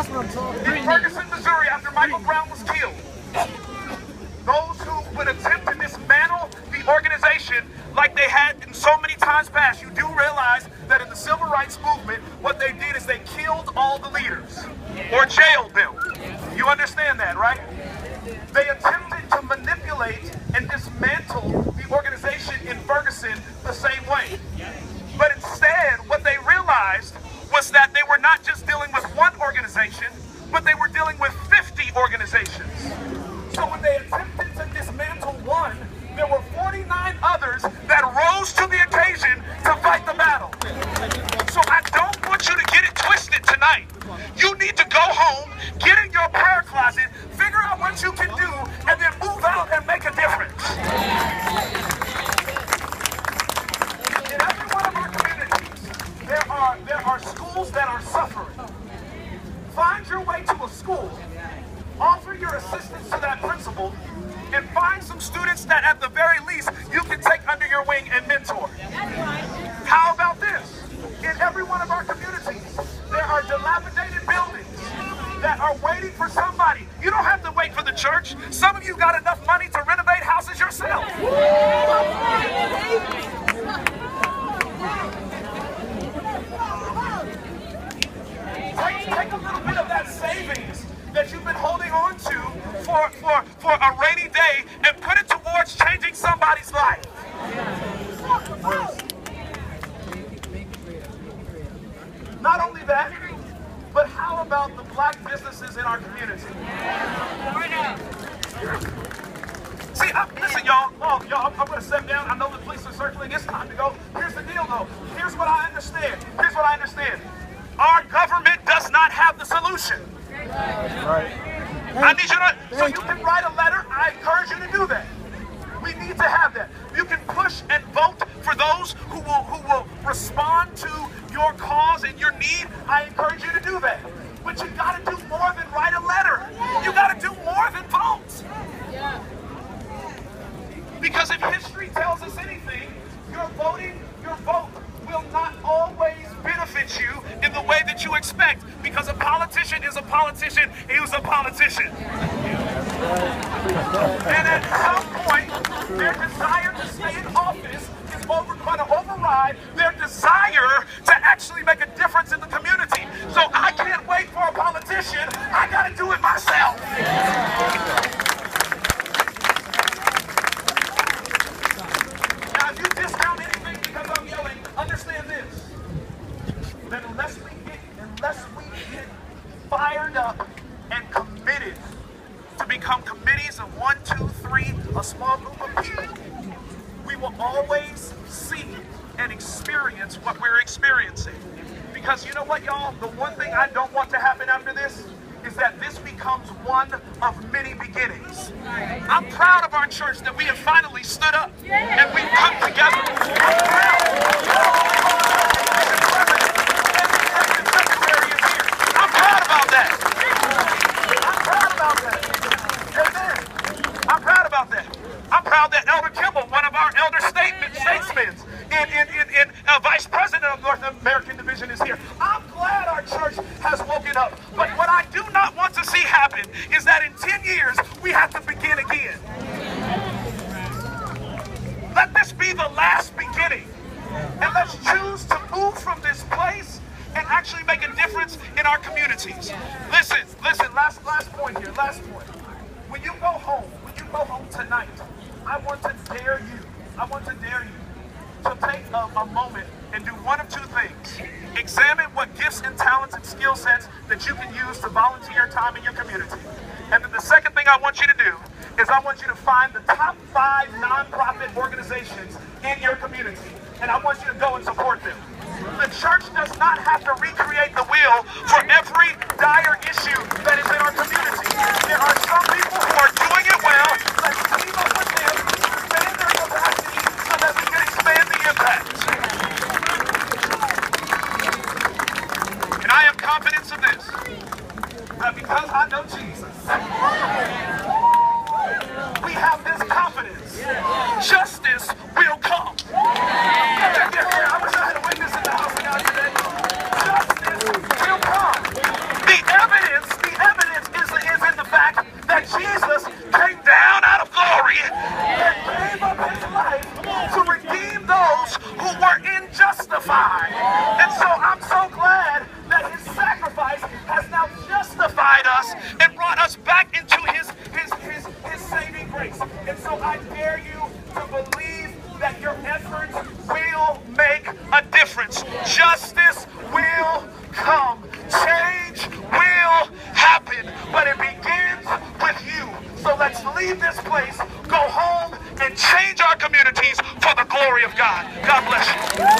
In Ferguson, Missouri, after Michael Brown was killed, those who would attempt to dismantle the organization like they had in so many times past, you do realize that in the civil rights movement, what they did is they killed all the leaders or jailed them. You understand that, right? They attempted to manipulate and dismantle the organization in Ferguson the same way. But instead, what they realized was that they were not just dealing with one organization, but they were dealing with 50 organizations. So when they attempted to dismantle one, there were 49 others that rose to the occasion to fight the battle. So I don't want you to get it twisted tonight. You need to go home, get in your prayer closet, figure out what you can do, and then move out and make a difference. In every one of our communities, there are schools that are suffering. Find your way to a school, offer your assistance to that principal, and find some students that at the very least you can take under your wing and mentor. How about this? In every one of our communities, there are dilapidated buildings that are waiting for somebody. You don't have to wait for the church. Some of you got enough money to renovate houses yourself. Take a little bit of that savings that you've been holding on to for a rainy day and put it towards changing somebody's life. Not only that, but how about the black businesses in our community? See, listen, y'all. I'm going to step down. I know the police are circling. It's time to go. Here's the deal, though. Here's what I understand. Our government does not have the solution. Right. I need you to, so you can write a letter. I encourage you to do that. We need to have that. You can push and vote for those who will respond to your cause and your need. I encourage you to do that. But you got to do more than write a letter. You got to do more than vote. Because if history tells us anything, your vote will not always benefit you in the way that you expect. Because a politician is a politician, he was a politician. And at some point, their desire to stay in office is going to override their desire to actually make a difference in the community. So I can't wait for a politician. I got to do it myself. Now, if you discount anything because I'm yelling, understand this. That unless we get fired up and committed to become committees of 1, 2, 3, a small group of people, we will always see and experience what we're experiencing. Because you know what, y'all? The one thing I don't want to happen after this is that this becomes one of many beginnings. I'm proud of our church that we have finally stood up and we've come together. I'm proud about that. I'm proud that Elder Kimball, one of our elder statesmen in Vice President of North American Division, is here. I'm glad our church has woken up. But what I do not want to see happen is that in 10 years, we have to begin again. Let this be the last beginning. And let's choose to move from this place and actually make a difference in our communities. Listen, last point here, last point. When you go home tonight, I want to dare you to take a moment and do one of two things. Examine what gifts and talents and skill sets that you can use to volunteer time in your community. And then the second thing I want you to do is I want you to find the top 5 nonprofit organizations in your community. And I want you to go and support them. The church does not have to recreate the wheel for every dire issue that is in our community. There are some people who are doing it well. Let's team up with them, expand their capacity so that we can expand the impact. And I have confidence in this, that because I know Jesus, we have this confidence. Justice will come. I wish I had a witness in the house of God today. Justice will come. The evidence glory of God. God bless you.